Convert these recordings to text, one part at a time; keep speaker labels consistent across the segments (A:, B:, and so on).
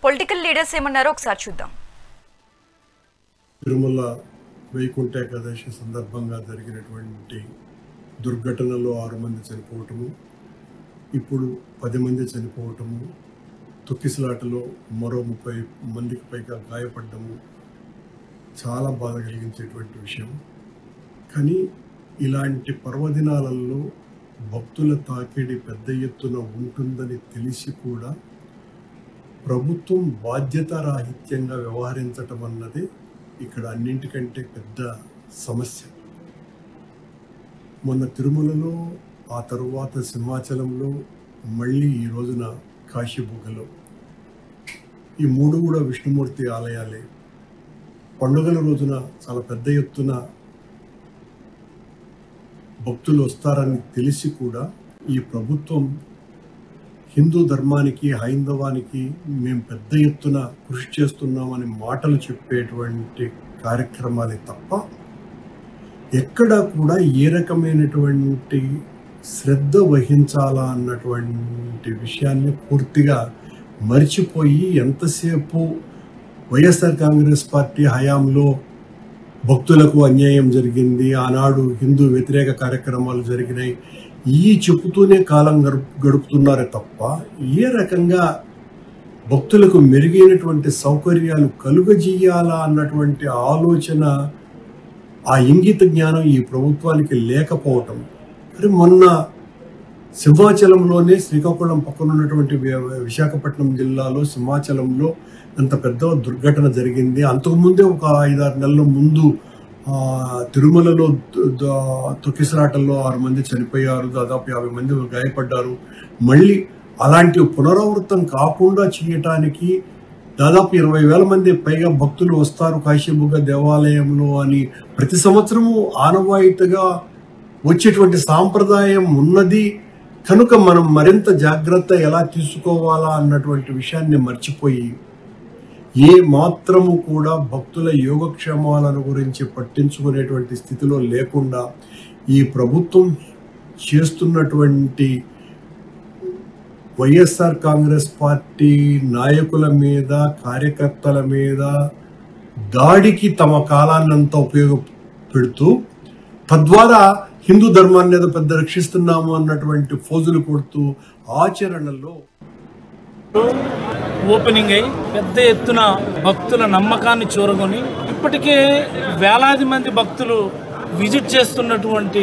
A: Political leaders ఏమన్నారో ఒకసారి చూద్దాం.
B: తిరుమల వైకుంఠ ఏకాదశి సందర్భంగా జరిగినటువంటి దుర్ఘటనలో 6 మంది చనిపోవటము, ఇప్పుడు 10 మంది చనిపోవటము, తొక్కిసలాటలో మరో 30 మందికి పైగా గాయపడ్డము చాలా బాధ కలిగించేటువంటి విషయం. కానీ ఇలాంటి పర్వదినాలలో భక్తుల తాకిడి పెద్ద ఎత్తున ఉంటుందని తెలిసి కూడా ప్రభుత్వం బాధ్యతారాహిత్యంగా వ్యవహరించటం అన్నది ఇక్కడ అన్నింటికంటే పెద్ద సమస్య. మొన్న తిరుమలలో, ఆ తరువాత సింహాచలంలో, మళ్ళీ ఈ రోజున కాశీబుగ్గలో, ఈ 3 కూడా విష్ణుమూర్తి ఆలయాలే. పండుగల రోజున చాలా పెద్ద ఎత్తున భక్తులు వస్తారని తెలిసి కూడా ఈ ప్రభుత్వం హిందూ ధర్మానికి, హైందవానికి మేము పెద్ద ఎత్తున కృషి చేస్తున్నామని మాటలు చెప్పేటువంటి కార్యక్రమాలే తప్ప ఎక్కడా కూడా ఏ రకమైనటువంటి శ్రద్ధ వహించాలా అన్నటువంటి విషయాన్ని పూర్తిగా మర్చిపోయి ఎంతసేపు వైఎస్ఆర్ కాంగ్రెస్ పార్టీ హయాంలో భక్తులకు అన్యాయం జరిగింది, ఆనాడు హిందూ వ్యతిరేక కార్యక్రమాలు జరిగినాయి, ఈ చెప్పుతూనే కాలం గడుపుతున్నారే తప్ప ఏ రకంగా భక్తులకు మెరుగైనటువంటి సౌకర్యాలు కలుగజేయాలా అన్నటువంటి ఆలోచన, ఆ ఇంగిత జ్ఞానం ఈ ప్రభుత్వానికి లేకపోవటం. మరి మొన్న సింహాచలంలోనే, శ్రీకాకుళం పక్కన ఉన్నటువంటి విశాఖపట్నం జిల్లాలో సింహాచలంలో అంత పెద్ద దుర్ఘటన జరిగింది. అంతకుముందే ఒక 5-6 నెలల ముందు తిరుమలలో తొక్కిసలాటల్లో 6 మంది చనిపోయారు, దాదాపు 50 మంది గాయపడ్డారు. మళ్ళీ అలాంటి పునరావృతం కాకుండా చేయటానికి దాదాపు 20,000 మంది పైగా భక్తులు వస్తారు కాశీబుగ్గ దేవాలయంలో అని ప్రతి సంవత్సరము ఆనవాయితీగా వచ్చేటువంటి సాంప్రదాయం ఉన్నది కనుక మనం మరింత జాగ్రత్త ఎలా తీసుకోవాలా అన్నటువంటి విషయాన్ని మర్చిపోయి ఏ మాత్రము కూడా భక్తుల యోగక్షేమాలను గురించి పట్టించుకునేటువంటి స్థితిలో లేకుండా ఈ ప్రభుత్వం చేస్తున్నటువంటి వైఎస్ఆర్ కాంగ్రెస్ పార్టీ నాయకుల మీద, కార్యకర్తల మీద దాడికి తమ కాలాన్నంతా ఉపయోగపెడుతూ తద్వారా హిందూ ధర్మాన్ని ఏదో పెద్ద రక్షిస్తున్నాము అన్నటువంటి ఫోజులు కొడుతూ ఆచరణలో
C: ఓపెనింగ్ అయి పెద్ద ఎత్తున భక్తుల నమ్మకాన్ని చూరగొని ఇప్పటికే వేలాది మంది భక్తులు విజిట్ చేస్తున్నటువంటి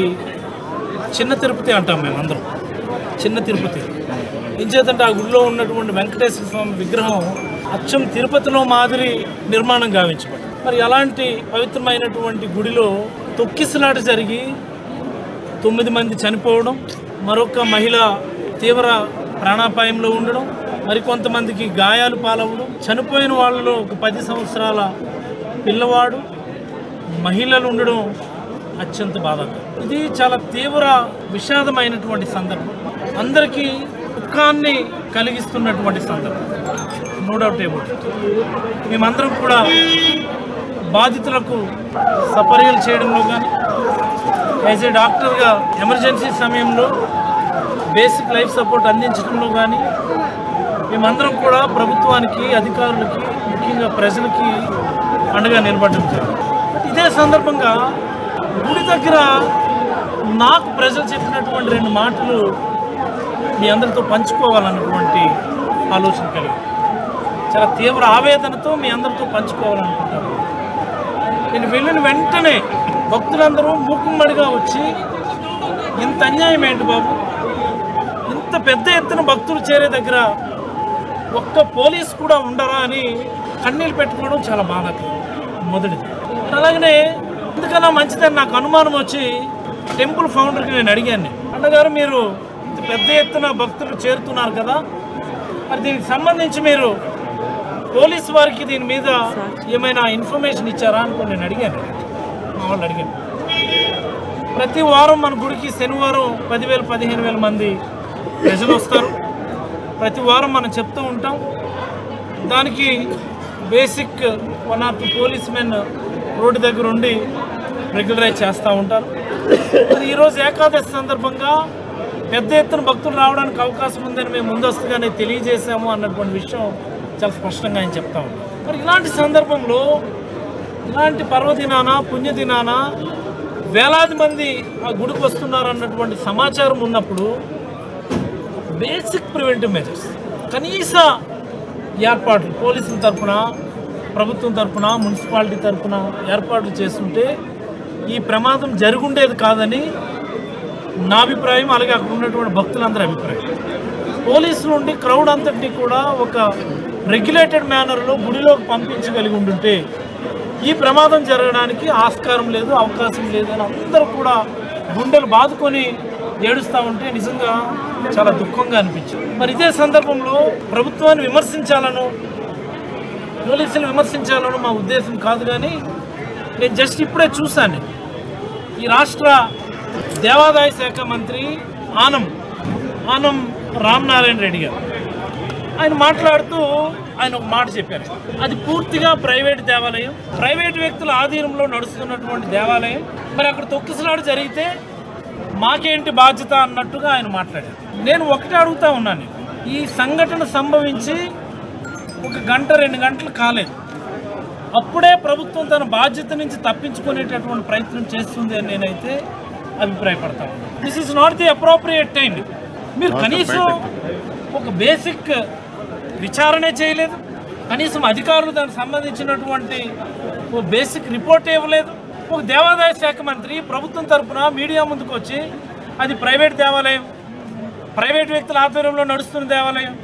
C: చిన్న తిరుపతి అంటాం మేమందరం. చిన్న తిరుపతి ఏం చేద్దంటే ఆ గుడిలో ఉన్నటువంటి వెంకటేశ్వర స్వామి విగ్రహం అచ్చం తిరుపతిలో మాదిరి నిర్మాణం గావించబడి, మరి అలాంటి పవిత్రమైనటువంటి గుడిలో తొక్కిసలాట జరిగి 9 మంది చనిపోవడం, మరొక మహిళ తీవ్ర ప్రాణాపాయంలో ఉండడం, మరికొంతమందికి గాయాలు పాలవడం, చనిపోయిన వాళ్ళలో ఒక 10 సంవత్సరాల పిల్లవాడు, మహిళలు ఉండడం అత్యంత బాధాకరం. ఇది చాలా తీవ్ర విషాదమైనటువంటి సందర్భం, అందరికీ దుఃఖాన్ని కలిగిస్తున్నటువంటి సందర్భం. No doubt about it. మేమందరం కూడా బాధితులకు సపర్యలు చేయడంలో కానీ, యాజ్ ఏ డాక్టర్గా ఎమర్జెన్సీ సమయంలో బేసిక్ లైఫ్ సపోర్ట్ అందించడంలో కానీ మేమందరం కూడా ప్రభుత్వానికి, అధికారులకి, ముఖ్యంగా ప్రజలకి అండగా నిలబడడం జరిగింది. ఇదే సందర్భంగా గుడి దగ్గర నాకు ప్రజలు చెప్పినటువంటి 2 మాటలు మీ అందరితో పంచుకోవాలన్నటువంటి ఆలోచన కలిగింది. చాలా తీవ్ర ఆవేదనతో మీ అందరితో పంచుకోవాలనుకుంటాను. నేను వెళ్ళిన వెంటనే భక్తులందరూ మూకుమ్మడిగా వచ్చి, ఇంత అన్యాయం ఏంటి బాబు, ఇంత పెద్ద ఎత్తున భక్తులు చేరే దగ్గర ఒక్క పోలీస్ కూడా ఉండరా అని కన్నీళ్ళు పెట్టుకోవడం చాలా బాధాకరం. మొదటిది. అలాగనే ఎందుకన్నా మంచిదని నాకు అనుమానం వచ్చి టెంపుల్ ఫౌండర్కి నేను అడిగాను, అన్నగారు మీరు ఇంత పెద్ద ఎత్తున భక్తులు చేరుతున్నారు కదా, మరి దీనికి సంబంధించి మీరు పోలీసు వారికి దీని మీద ఏమైనా ఇన్ఫర్మేషన్ ఇచ్చారా అనుకో నేను అడిగాను. మా వాళ్ళు అడిగాను. ప్రతి వారం మన గుడికి శనివారం 10,000-15,000 మంది ప్రజలు వస్తారు. ప్రతి వారం మనం చెప్తూ ఉంటాం. దానికి basic 1 or 2 police men road దగ్గర ఉండి రెగ్యులరైజ్ చేస్తూ ఉంటారు. మరి ఈరోజు ఏకాదశి సందర్భంగా పెద్ద ఎత్తున భక్తులు రావడానికి అవకాశం ఉందని మేము ముందస్తుగానే తెలియజేశాము అన్నటువంటి విషయం చాలా స్పష్టంగా ఆయన చెప్తా ఉన్నారు. మరి ఇలాంటి సందర్భంలో ఇలాంటి పర్వదినాన పుణ్యదినాన వేలాది మంది ఆ గుడికి వస్తున్నారన్నటువంటి సమాచారం ఉన్నప్పుడు బేసిక్ ప్రివెంటివ్ మెజర్స్ కనీస ఏర్పాట్లు పోలీసుల తరఫున, ప్రభుత్వం తరఫున, మున్సిపాలిటీ తరఫున ఏర్పాట్లు చేస్తుంటే ఈ ప్రమాదం జరుగుండేది కాదని నా అభిప్రాయం, అలాగే అక్కడ ఉన్నటువంటి భక్తులందరి అభిప్రాయం. పోలీసులు ఉండి క్రౌడ్ అంతటినీ కూడా ఒక రెగ్యులేటెడ్ మేనర్లో గుడిలోకి పంపించగలిగి ఉంటుంటే ఈ ప్రమాదం జరగడానికి ఆస్కారం లేదు, అవకాశం లేదు అని అందరూ కూడా గుండెలు బాదుకొని ఏడుస్తూ ఉంటే నిజంగా చాలా దుఃఖంగా అనిపించింది. మరి ఇదే సందర్భంలో ప్రభుత్వాన్ని విమర్శించాలను, పోలీసులు విమర్శించాలను మా ఉద్దేశం కాదు. కానీ నేను జస్ట్ ఇప్పుడే చూశాను, ఈ రాష్ట్ర దేవాదాయ శాఖ మంత్రి ఆనం రామనారాయణ రెడ్డి గారు ఆయన మాట్లాడుతూ ఆయన ఒక మాట చెప్పారు. అది పూర్తిగా ప్రైవేట్ దేవాలయం, ప్రైవేట్ వ్యక్తుల ఆధీనంలో నడుస్తున్నటువంటి దేవాలయం. మరి అక్కడ తొక్కిసలాట జరిగితే మాకేంటి బాధ్యత అన్నట్టుగా ఆయన మాట్లాడారు. నేను ఒకటే అడుగుతా ఉన్నాను, ఈ సంఘటన సంభవించి 1 గంట 2 గంటలు కాలేదు, అప్పుడే ప్రభుత్వం తన బాధ్యత నుంచి తప్పించుకునేటటువంటి ప్రయత్నం చేస్తుంది అని నేనైతే అభిప్రాయపడతా ఉన్నాను. This is not the appropriate time. మీరు కనీసం ఒక బేసిక్ విచారణే చేయలేదు, కనీసం అధికారులు దానికి సంబంధించినటువంటి ఒక బేసిక్ రిపోర్ట్ ఇవ్వలేదు. ఒక దేవాదాయ శాఖ మంత్రి ప్రభుత్వం తరఫున మీడియా ముందుకు వచ్చి అది ప్రైవేట్ దేవాలయం, ప్రైవేట్ వ్యక్తుల ఆధ్వర్యంలో నడుస్తున్న దేవాలయం,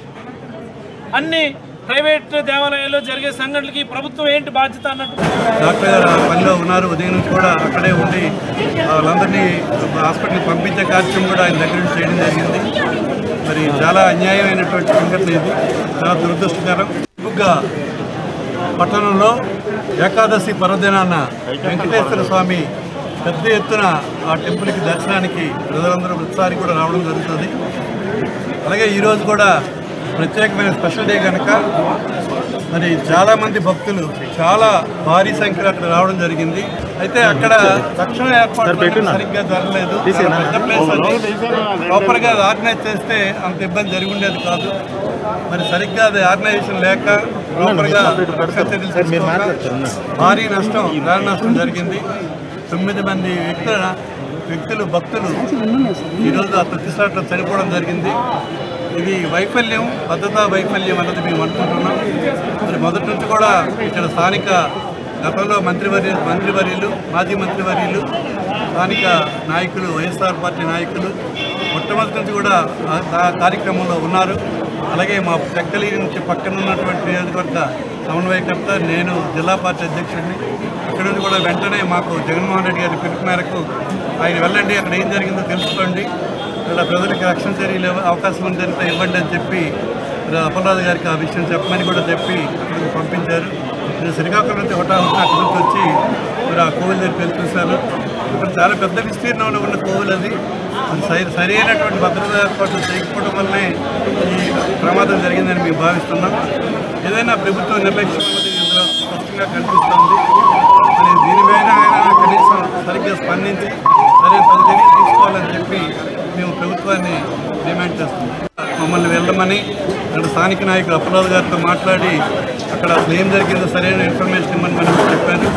C: అన్ని ప్రైవేట్ దేవాలయాల్లో జరిగే సంఘటనలకి ప్రభుత్వం ఏంటి బాధ్యత అన్నట్టు.
D: డాక్టర్ గారు పనిలో ఉన్నారు, ఉదయం నుంచి కూడా అక్కడే ఉండి వాళ్ళందరినీ హాస్పిటల్కి పంపించే కార్యక్రమం కూడా ఆయన దగ్గర నుంచి చేయడం జరిగింది. మరి చాలా అన్యాయమైనటువంటి సంఘటన ఇది, చాలా దురదృష్టకరం. ముఖ్యంగా పట్టణంలో ఏకాదశి పర్వదినాన వెంకటేశ్వర స్వామి పెద్ద ఎత్తున ఆ టెంపుల్కి దర్శనానికి ప్రజలందరూ ప్రతిసారి కూడా రావడం జరుగుతుంది. అలాగే ఈరోజు కూడా ప్రత్యేకమైన స్పెషల్ డే కనుక మరి చాలామంది భక్తులు చాలా భారీ సంఖ్యలో అక్కడ రావడం జరిగింది. అయితే అక్కడ తక్షణ ఏర్పాట్లు సరిగ్గా జరగలేదు. పెద్ద ప్లేస్ అది ప్రాపర్గా అది ఆర్గనైజ్ చేస్తే అంత ఇబ్బంది జరిగి ఉండేది కాదు. మరి సరిగ్గా అది ఆర్గనైజేషన్ లేక ప్రాపర్గా భారీ నష్టం, ప్రాణ నష్టం జరిగింది. 9 మంది వ్యక్తులు భక్తులు ఈరోజు ఆ ప్రతిష్టాట్లో చనిపోవడం జరిగింది. ఇది వైఫల్యం, భద్రతా వైఫల్యం అన్నది మేము అనుకుంటున్నాం. మరి మొదటి నుంచి కూడా ఇక్కడ స్థానిక గతంలో మంత్రివర్యులు, మాజీ మంత్రివర్యులు, స్థానిక నాయకులు, వైఎస్ఆర్ పార్టీ నాయకులు మొట్టమొదటి నుంచి కూడా ఆ కార్యక్రమంలో ఉన్నారు. అలాగే మా చెక్కలి నుంచి పక్కన ఉన్నటువంటి నియోజకవర్గ సమన్వయకర్త, నేను జిల్లా పార్టీ అధ్యక్షుడిని. ఇక్కడ నుంచి కూడా వెంటనే మాకు జగన్మోహన్ రెడ్డి గారి పిలుపు మేరకు ఆయన వెళ్ళండి, అక్కడ ఏం జరిగిందో తెలుసుకోండి, ఇక్కడ ప్రజలకు రక్షణ చర్యలు అవకాశం ఉందంటే ఇవ్వండి అని చెప్పి అప్పలరాజు గారికి ఆ విషయం చెప్పమని కూడా చెప్పి అక్కడికి పంపించారు. నేను శ్రీకాకుళం నుంచి హుటాహుటిన అక్కడి నుంచి వచ్చి మరి ఆ కోవిల్ దగ్గరికి వెళ్ళి చూశాను. ఇక్కడ చాలా పెద్ద విస్తీర్ణంలో ఉన్న కోవిల్ అది. సరి అయినటువంటి భద్రతా ఏర్పాట్లు చేయకపోవడం వల్లనే ఈ ప్రమాదం జరిగిందని మేము భావిస్తున్నాం. ఏదైనా ప్రభుత్వం నిర్లక్ష్యం అనేది ఇందులో స్పష్టంగా కనిపిస్తుంది. మరి దీనిపైన ఆయన కనీసం సరిగ్గా స్పందించి సరైన చర్యలు తీసుకోవాలని చెప్పి మేము ప్రభుత్వాన్ని డిమాండ్ చేస్తున్నాం. మమ్మల్ని వెళ్ళమని అక్కడ స్థానిక నాయకులు అప్పలరాజు గారితో మాట్లాడి అక్కడ ఏం జరిగిందో సరైన ఇన్ఫర్మేషన్ ఇవ్వమని మనం చెప్పాను.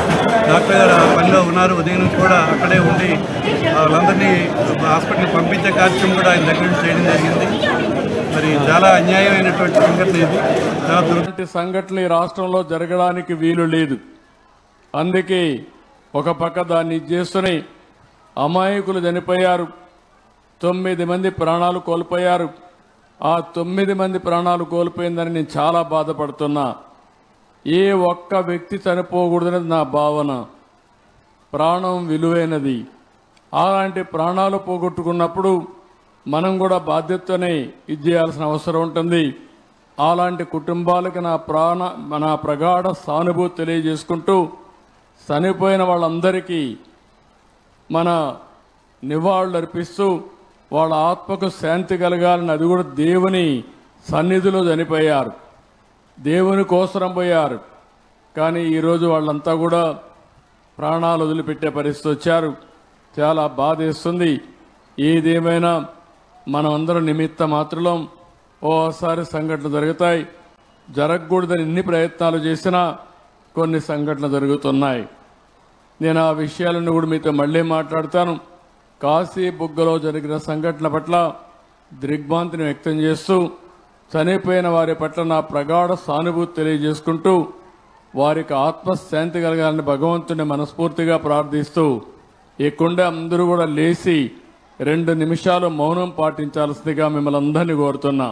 D: డాక్టర్ గారు పనిలో ఉన్నారు, ఉదయం నుంచి కూడా అక్కడే ఉండి వాళ్ళందరినీ హాస్పిటల్కి పంపించే కార్యక్రమం కూడా ఆయన దగ్గర నుంచి చేయడం జరిగింది. మరి చాలా అన్యాయమైనటువంటి సంఘటన ఇది, చాలా దురదృష్టకరమైన
E: సంఘటనలు ఈ రాష్ట్రంలో జరగడానికి వీలు లేదు. అందుకే ఒక పక్క దాన్ని చేస్తూనే అమాయకులు చనిపోయారు, 9 మంది ప్రాణాలు కోల్పోయారు. ఆ 9 మంది ప్రాణాలు కోల్పోయిందని నేను చాలా బాధపడుతున్నా. ఏ ఒక్క వ్యక్తి చనిపోకూడదనేది నా భావన. ప్రాణం విలువైనది. అలాంటి ప్రాణాలు పోగొట్టుకున్నప్పుడు మనం కూడా బాధ్యతనే ఇది చేయాల్సిన అవసరం ఉంటుంది. అలాంటి కుటుంబాలకు నా ప్రగాఢ సానుభూతి తెలియజేసుకుంటూ చనిపోయిన వాళ్ళందరికీ మన నివాళులు అర్పిస్తూ వాళ్ళ ఆత్మకు శాంతి కలగాలని, అది కూడా దేవుని సన్నిధిలో చనిపోయారు, దేవుని కోసరం పోయారు. కానీ ఈరోజు వాళ్ళంతా కూడా ప్రాణాలు వదిలిపెట్టే పరిస్థితి వచ్చారు. చాలా బాధేస్తుంది. ఏదేమైనా మనం అందరం నిమిత్త మాత్రం ఓసారి సంఘటనలు జరుగుతాయి. జరగకూడదని ఎన్ని ప్రయత్నాలు చేసినా కొన్ని సంఘటనలు జరుగుతున్నాయి. నేను ఆ విషయాలను కూడా మీతో మళ్ళీ మాట్లాడతాను. కాశీ బుగ్గలో జరిగిన సంఘటన పట్ల దిగ్భ్రాంతిని వ్యక్తం చేస్తూ చనిపోయిన వారి పట్ల నా ప్రగాఢ సానుభూతి తెలియజేసుకుంటూ వారికి ఆత్మశాంతి కలగాలని భగవంతుని మనస్ఫూర్తిగా ప్రార్థిస్తూ ఇక్కడే అందరూ కూడా లేచి 2 నిమిషాలు మౌనం పాటించాల్సిందిగా మిమ్మల్ని అందరినీ కోరుతున్నా.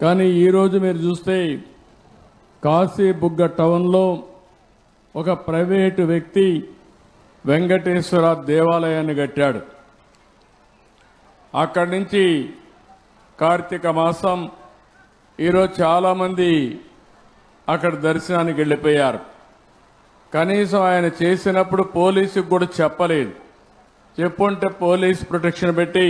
E: కానీ ఈరోజు మీరు చూస్తే కాశీ బుగ్గ టౌన్లో ఒక ప్రైవేటు వ్యక్తి వెంకటేశ్వర దేవాలయాన్ని కట్టాడు. అక్కడి నుంచి కార్తీక మాసం ఈరోజు చాలామంది అక్కడ దర్శనానికి వెళ్ళిపోయారు. కనీసం ఆయన చేసినప్పుడు పోలీసుకు కూడా చెప్పలేదు. చెప్పుంటే పోలీస్ ప్రొటెక్షన్ పెట్టి